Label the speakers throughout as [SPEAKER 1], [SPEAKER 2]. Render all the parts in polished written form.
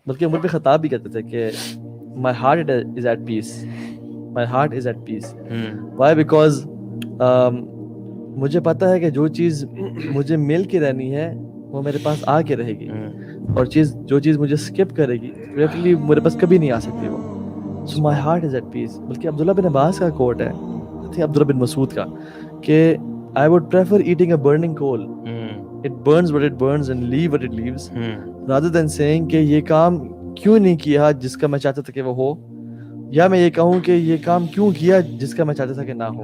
[SPEAKER 1] بلکہ مجھ پہ خطاب بھی کرتے تھے کہ my heart is at peace, my heart is at peace. Why? Because مجھے پتا ہے کہ جو چیز مجھے مل کے رہنی ہے وہ میرے پاس آ کے رہے گی, اور جو چیز مجھے اسکپ کرے گی ڈائریکٹلی میرے پاس کبھی نہیں آ سکتی وہ. So my heart is at peace. بلکہ عبداللہ بن عباس کا کوٹ ہے, عبداللہ بن مسعود کا, کہ I would prefer eating a burning coal. It burns what it burns and leave what it leaves. Rather than saying کہ یہ کام کیوں نہیں کیا جس کا میں چاہتا تھا کہ وہ ہو, یا میں یہ کہوں کہ یہ کام کیوں کیا جس کا میں چاہتا تھا کہ نہ ہو.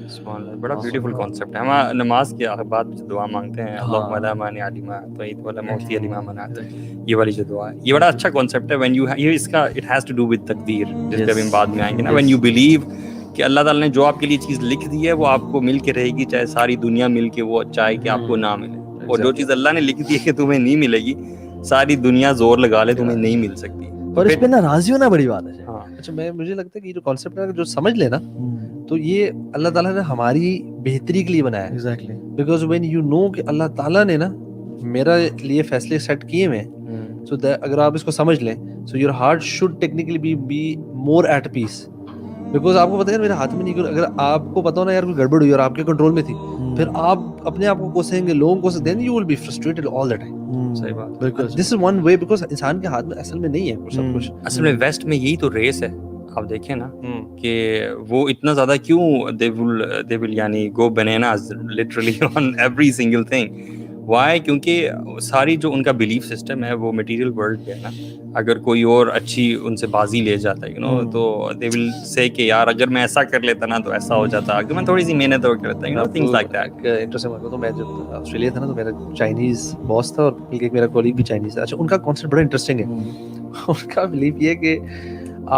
[SPEAKER 2] سبحان اللہ, بڑا بیوٹیفل کانسیپٹ ہے. ہم نماز کے بعد دعا مانگتے ہیں, اللہم لا مانع لما اعطیت ولا معطی لما منعت, یہ والی جو دعا ہے یہ بڑا اچھا کانسیپٹ ہے. when you یہ اس کا it has to do with تقدیر, جس پہ ہم بعد میں آئیں گے نا. when you believe کہ اللہ تعالیٰ نے جو آپ کے لیے چیز لکھ دی ہے وہ آپ کو مل کے رہے گی, چاہے ساری دنیا مل کے وہ چاہے کہ آپ کو نہ ملے. اور جو چیز اللہ نے لکھ دی ہے کہ تمہیں نہیں ملے گی, ساری دنیا زور لگا لے تمہیں نہیں مل سکتی.
[SPEAKER 1] اور اس پہ نا راضی ہونا بڑی بات ہے.
[SPEAKER 3] اچھا, مجھے لگتا ہے کہ یہ جو کانسیپٹ ہے جو سمجھ لے نا تو یہ اللہ تعالیٰ نے ہماری بہتری کے لیے بنایا ہے.
[SPEAKER 1] Exactly,
[SPEAKER 3] because when you know کہ اللہ تعالیٰ نے نا میرا لیے فیصلے سیٹ کیے ہوئے ہیں, سو اگر آپ اس کو سمجھ لیں so your heart should technically be more at peace. Because آپ کو پتہ ہے میرے ہاتھ میں نہیں, اگر آپ کو پتا ہو نا یار کوئی گڑبڑ ہوئی اور آپ کے کنٹرول میں تھی, پھر آپ اپنے آپ کو کوسیں گے, لوگوں کو then you will be frustrated all the time.
[SPEAKER 2] صحیح بات.
[SPEAKER 3] دس از ون وے, بیکاز انسان کے ہاتھ میں اصل میں نہیں ہے سب کچھ.
[SPEAKER 2] اصل میں ویسٹ میں یہی تو ریس ہے. آپ دیکھیں نا کہ وہ اتنا زیادہ کیوں they will یعنی go bananas literally on every single thing. Why? کیونکہ ساری جو ان کا بلیف سسٹم ہے وہ میٹیریل ورلڈ پہ ہے نا. اگر کوئی اور اچھی ان سے بازی لے جاتا ہے تو they will say کہ یار اگر میں ایسا کر لیتا نا تو ایسا ہو جاتا, اگر میں تھوڑی سی محنت اور کر لیتا, things like that.
[SPEAKER 3] انٹرسٹنگ بات. تو میں جب آسٹریلیا تھا نا تو میرا چائنیز باس تھا اور ایک میرا کولیگ بھی چائنیز تھا. اچھا, ان کا کانسیپٹ بڑا انٹرسٹنگ ہے. ان کا بلیف یہ ہے کہ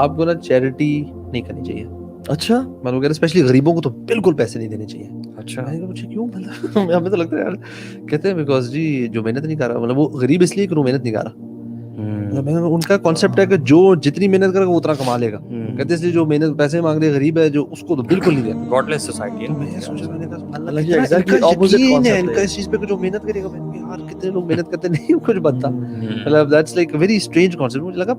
[SPEAKER 3] آپ کو نا چیریٹی نہیں کرنی چاہیے.
[SPEAKER 1] اچھا,
[SPEAKER 3] میں وہ کہہ رہا اسپیشلی غریبوں کو تو بالکل پیسے نہیں دینے چاہیے.
[SPEAKER 2] اچھا,
[SPEAKER 3] میں نے کہا مجھے کیوں, مطلب ہمیں تو لگتا ہے یار, کہتے ہیں بیکاز جی جو محنت نہیں کر رہا, مطلب وہ غریب اس لیے کہ وہ محنت نہیں کر رہا. ان کا کانسیپٹ ہے کہ جو جتنی محنت کرے گا وہ اتنا کما لے گا. کہتے اس لیے جو محنت پیسے مانگ رہے غریب ہے جو اس کو تو بالکل نہیں دینا.
[SPEAKER 2] گاڈ لیس سوسائٹی ہے.
[SPEAKER 3] میں سوچا, میں نے کہا
[SPEAKER 1] ایگزیکٹلی اپوزٹ
[SPEAKER 3] ان
[SPEAKER 1] کانسیپٹ
[SPEAKER 3] کا اس چیز پہ جو محنت کرے گا, یار کتنے لوگ محنت کرتے نہیں کچھ بنتا. مطلب that's like very strange concept. مجھے لگا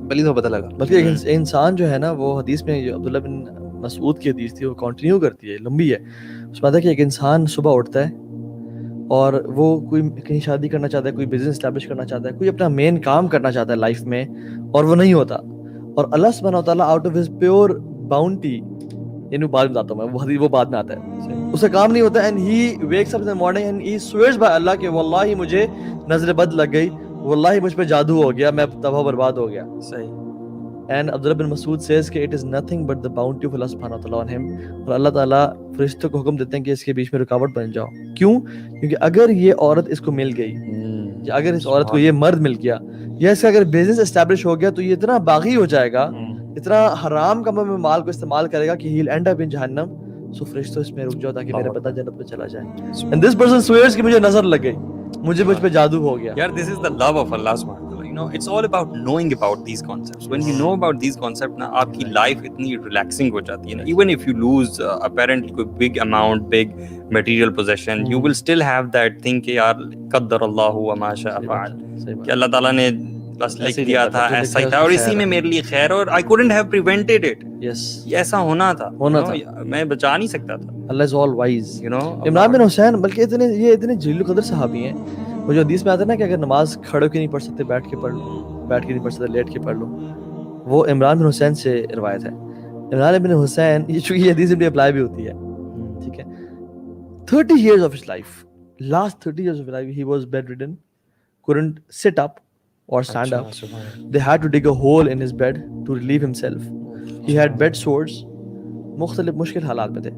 [SPEAKER 3] پہلے تو پتہ لگا.
[SPEAKER 1] بلکہ انسان جو ہے نا وہ حدیث میں جو عبداللہ بن مسعود کی حدیث تھی وہ کنٹینیو کرتی ہے, لمبی ہے. اس میں آتا ہے کہ ایک انسان صبح اٹھتا ہے اور وہ کوئی کہیں شادی کرنا چاہتا ہے, کوئی بزنس اسٹیبلش کرنا چاہتا ہے, کوئی اپنا مین کام کرنا چاہتا ہے لائف میں, اور وہ نہیں ہوتا. اور اللہ سبحانہ و تعالیٰ out of his pure bounty, یعنی بعد میں بتاتا ہوں میں, وہ بعد میں آتا ہے, اس کا کام نہیں ہوتا, and he wakes up in the morning and he swears by Allah کہ واللہ مجھے نظر بد لگ گئی, واللہ مجھ پہ جادو ہو گیا, میں تباہ برباد ہو گیا.
[SPEAKER 2] صحیح.
[SPEAKER 1] And Abdullah bin Mas'ud says کہ it is nothing but the bounty of Allah subhanahu wa ta'ala on him. اور اللہ تعالیٰ فرشتوں کو حکم دیتے ہیں کہ اس کے بیچ میں رکاوٹ بن جاؤ. کیوں؟ کیونکہ اگر یہ عورت اس کو مل گئی, یا اگر اس عورت کو یہ مرد مل گیا, یا اس کا اگر بزنس اسٹیبلش ہو گیا, تو یہ اتنا باغی ہو جائے گا, اتنا حرام کاموں میں مال کو استعمال کرے گا کہ he'll end up in جہنم. سو فرشتوں اس میں رک جاؤ تاکہ میرا بندہ جنت میں چلا جائے. And this person swears کہ مجھے نظر لگ گئی, مجھ پہ جادو ہو گیا.
[SPEAKER 2] یار this is the love of Allah subhanahu. It's all about knowing about these concepts. When you know about these concepts نا, آپ کی life اتنی relaxing ہو جاتی ہے نا. Even if you lose apparently کوئی big amount, big material possession, you will still have that thing کہ یار قدر اللہ وما شاء فعل, کہ اللہ تعالیٰ نے بس لکھ دیا تھا, ایسا ہی تھا, اور اسی میں میرے لیے خیر, اور I couldn't have prevented it. یہ ایسا ہونا تھا, میں بچا نہیں سکتا تھا.
[SPEAKER 1] Allah is all wise. Imran بن حسین بلکہ اتنے جلیل القدر صحابی ہیں. وہ جو حدیث میں آتا ہے نا کہ اگر نماز کھڑے کے نہیں پڑھ سکتے بیٹھ کے پڑھ لو, بیٹھ کے نہیں پڑھ سکتے لیٹ کے پڑھ لو, وہ عمران بن حسین سے روایت ہے. عمران بن حسین, یہ چونکہ یہ حدیث بھی اپلائی بھی ہوتی ہے, ٹھیک ہے, 30 years of his life, last 30 years of his life he was bedridden, couldn't sit up or stand up. They had to dig a hole in his bed to relieve himself. He had bed sores, مختلف مشکل حالات میں تھے.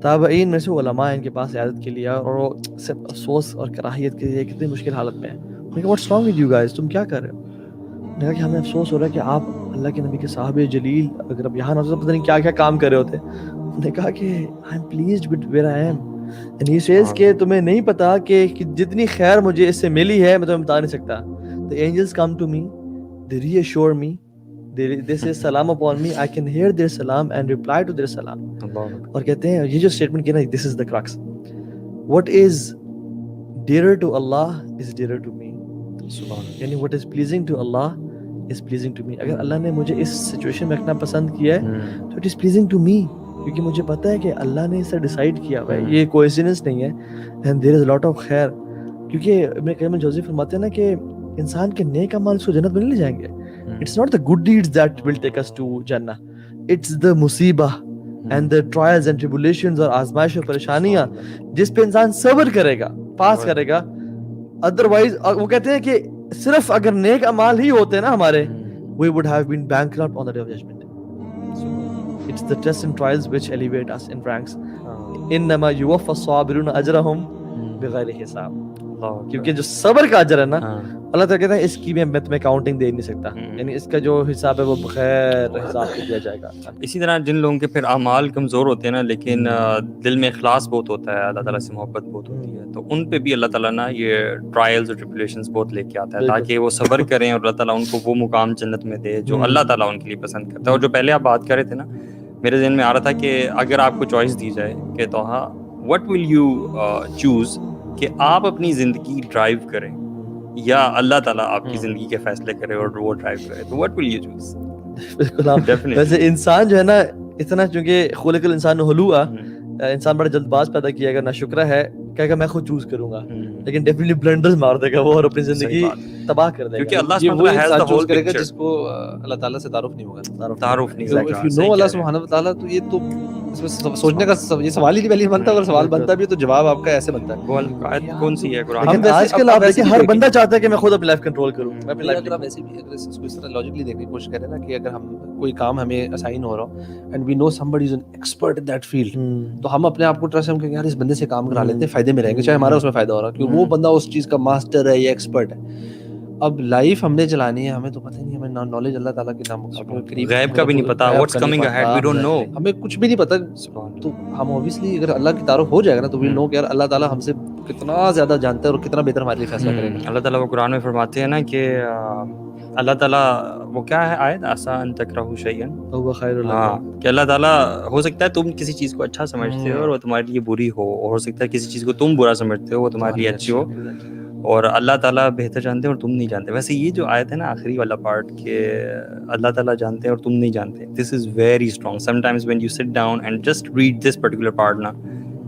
[SPEAKER 1] تابعین میں سے علماء ان کے پاس عیادت کے لیے, اور وہ صرف افسوس اور کراہیت کے لیے کتنی مشکل حالت میں ہیں. میں نے کہا what's wrong with you guys, تم کیا کر رہے ہو؟ میں نے کہا کہ ہمیں افسوس ہو رہا ہے کہ آپ اللہ کے نبی کے صحابہ جلیل اگر اب یہاں نہ ہوتے تو پتہ نہیں کیا کیا کام کر رہے ہوتے. انہوں نے کہا کہ I am pleased with where I am, and he says کہ تمہیں نہیں پتا کہ جتنی خیر مجھے اس سے ملی ہے میں تمہیں بتا نہیں سکتا. The angels come to me, they reassure me, they say salam upon me, I can hear their salam and reply to their salam. اور کہتے ہیں یہ جو اسٹیٹمنٹ کیا نا, this is the crux, what is dearer to Allah is dearer to me. یعنی what is pleasing to Allah is pleasing to me. اگر اللہ نے مجھے اس سچویشن میں رکھنا پسند کیا ہے تو it is pleasing to me, کیونکہ مجھے پتا ہے کہ اللہ نے اسے ڈیسائیڈ کیا ہوا ہے, یہ کوئنسیڈنس نہیں ہے. and there is a lot of خیر, کیونکہ ابن قیم الجوزی فرماتے ہیں نا کہ انسان کے نیک اعمال اس کو جنت میں نہیں لے جائیں گے. It's not the good deeds that will take us to Jannah. It's the مصیبہ and the trials and tribulations اور آزمائش اور پریشانیاں جس پہ انسان صبر کرے گا, پاس کرے گا. ادروائز وہ کہتے ہیں کہ صرف اگر نیک اعمال ہی ہوتے نا ہمارے, we would have been bankrupt on the day of judgment. It's the tests and trials which elevate us in ranks. انما یوفی الصابرون اجرہم بغیر حساب. کیونکہ جو صبر کا اجر ہے نا, اللہ تعالیٰ کہتا ہے اس کی میں تمہیں کاؤنٹنگ دے نہیں سکتا, یعنی اس کا جو حساب ہے وہ بغیر حساب سے دیا جائے گا.
[SPEAKER 2] اسی طرح جن لوگوں کے پھر اعمال کمزور ہوتے ہیں نا لیکن دل میں اخلاص بہت ہوتا ہے, اللہ تعالیٰ سے محبت بہت ہوتی ہے, تو ان پہ بھی اللہ تعالیٰ نا یہ ٹرائلز اور ٹربولیشنز بہت لے کے آتا ہے تاکہ وہ صبر کریں اور اللہ تعالیٰ ان کو وہ مقام جنت میں دے جو اللہ تعالیٰ ان کے لیے پسند کرتا ہے. اور جو پہلے آپ بات کر رہے تھے نا, میرے ذہن میں آ رہا تھا کہ اگر آپ کو چوائس دی جائے کہ توہا وٹ ول یو چوز, کہ آپ اپنی زندگی ڈرائیو کریں یا اللہ تعالیٰ آپ کی زندگی کے فیصلے کرے اور وہ ڈرائیو کرے, تو وٹ ول یو چوز؟
[SPEAKER 1] بالکل آپ ویسے انسان جو ہے نا اتنا, چونکہ خلق الانسان ہلوعا, انسان بڑا جلد باز پیدا کیا گا, نہ شکرہ ہے, کہے گا میں خود چوز کروں گا, لیکن ڈیفینیٹلی بلنڈرز مار دے گا وہ اور اپنی زندگی تباہ کر دے گا.
[SPEAKER 2] کیونکہ اللہ سبحانہ وتعالی
[SPEAKER 3] چوز کرے گا جس کو اللہ تعالیٰ سے تعارف نہیں ہوگا.
[SPEAKER 2] تعارف نہیں ہوگا.
[SPEAKER 3] If you know اللہ سبحانہ وتعالی, تو یہ تو اس میں سوچنے کا یہ سوال ہی نہیں پہلے بنتا, اگر سوال بنتا بھی ہے تو جواب آپ کا ایسے بنتا ہے.
[SPEAKER 2] وہ آیت کون سی ہے قرآن
[SPEAKER 1] لیکن آج کل آپ دیکھیں ہر بندہ چاہتا ہے کہ میں خود اپنی لائف کنٹرول کروں. میں اپنی لائف
[SPEAKER 3] اگر آپ ایسے بھی اگر اس کو اس طرح لاجکلی دیکھنے کی کوشش کریں نا کہ اگر ہم کوئی کام ہمیں اسائن ہو رہا ہو and we know somebody is an expert in that field, تو ہم اپنے آپ کو ٹرسٹ ہم کہیں یار اس بندے سے کام کرا لیتے ہیں, فائدے میں رہیں گے, چاہے ہمارا اس میں فائدہ ہو رہا ہے کیونکہ وہ بندہ اس چیز کا ماسٹر ہے یا ایکسپرٹ ہے. اب لائف ہم نے چلانی ہے, ہمیں تو پتہ نہیں, ہمیں نالج اللہ تعالیٰ کے نام
[SPEAKER 2] غیب کا بھی نہیں پتا, what's coming ahead we don't know,
[SPEAKER 3] ہمیں کچھ بھی نہیں پتا. تو ہم اوبیسلی اگر اللہ کی تعارف ہو جائے گا نا تو وی نو کہ یار اللہ تعالیٰ ہم سے کتنا زیادہ جانتا ہے اور کتنا بہتر ہمارے لیے فیصلہ کرے گا.
[SPEAKER 2] اللہ تعالیٰ وہ قرآن میں فرماتے ہیں نا کہ اللہ تعالیٰ وہ کیا ہے آیت, آسان تکرہوا شیئا
[SPEAKER 1] وہ خیر
[SPEAKER 2] کہ اللہ تعالیٰ ہو سکتا ہے تم کسی چیز کو اچھا سمجھتے ہو اور وہ تمہارے لیے بری ہو, اور ہو سکتا ہے کسی چیز کو تم برا سمجھتے ہو وہ تمہارے لیے اچھی ہو, اور اللہ تعالیٰ بہتر جانتے ہیں اور تم نہیں جانتے. ویسے یہ جو آیت ہے نا آخری والا پارٹ کہ اللہ تعالیٰ جانتے ہیں اور تم نہیں جانتے, this is very strong. Sometimes when you sit down and just read this particular part نا,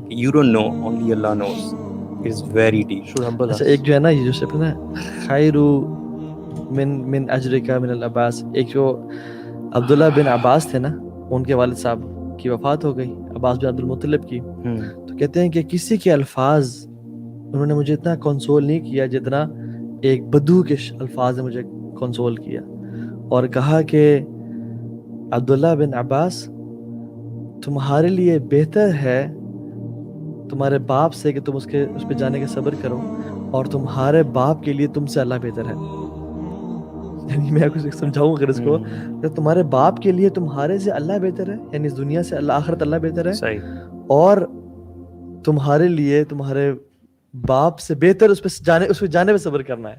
[SPEAKER 2] you don't know, only Allah knows, it is very deep.
[SPEAKER 1] اچھا ایک جو ہے نا یہ جو سب نا خیر من اجرک من العباس, ایک جو عبداللہ بن عباس تھے نا, ان کے والد صاحب کی وفات ہو گئی, عباس بن عبد المطلب کی, تو کہتے ہیں کہ کسی کے الفاظ انہوں نے مجھے اتنا کنسول نہیں کیا جتنا ایک بدو کے الفاظ نے مجھے کنسول کیا, اور کہا کہ عبداللہ بن عباس تمہارے لیے بہتر ہے تمہارے باپ سے کہ تم اس پہ جانے کا صبر کرو, اور تمہارے باپ کے لیے تم سے اللہ بہتر ہے. یعنی میں کچھ سمجھاؤں اگر اس کو, کہ تمہارے باپ کے لیے تمہارے سے اللہ بہتر ہے, یعنی اس دنیا سے اللہ آخرت اللہ بہتر ہے, اور تمہارے لیے تمہارے باپ سے بہتر اس پہ جانے پہ صبر کرنا ہے.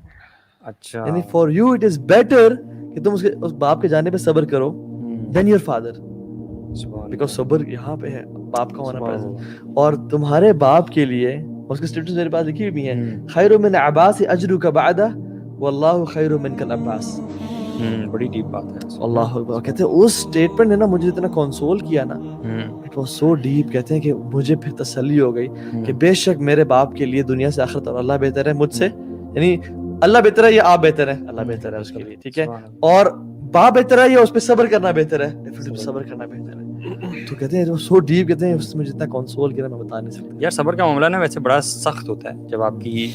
[SPEAKER 2] اچھا,
[SPEAKER 1] یعنی for you it is better کہ تم اس باپ کے جانے پہ صبر کرو دین یور فادر, بیکاز صبر یہاں پہ ہے, باپ کا ہونا پڑتا, اور تمہارے باپ کے لیے اس کے اسٹیٹس میرے پاس لکھی ہوئی ہیں, خیر من عباس اجرک بعدہ واللہ خیر منک العباس.
[SPEAKER 2] بڑی ڈیپ بات ہے.
[SPEAKER 1] اللہ اکبر. کہتے ہیں اس اسٹیٹمنٹ نے نا مجھے اتنا کنسول کیا نا, اٹ واز سو ڈیپ. کہتے ہیں کہ مجھے پھر تسلی ہو گئی کہ بے شک میرے باپ کے لیے دنیا سے آخرت اور اللہ بہتر ہے مجھ سے, یعنی اللہ بہتر ہے یا آپ بہتر ہے, اللہ بہتر ہے اس کے لیے, ٹھیک ہے, اور باپ بہتر ہے یا اس پہ صبر کرنا بہتر ہے, صبر کرنا بہتر ہے. تو کہتے ہیں سو ڈیپ, کہتے ہیں اس نے مجھے اتنا کنسول کیا میں بتا نہیں سکتا.
[SPEAKER 2] یار صبر کا معاملہ نا ویسے بڑا سخت ہوتا ہے جب آپ کی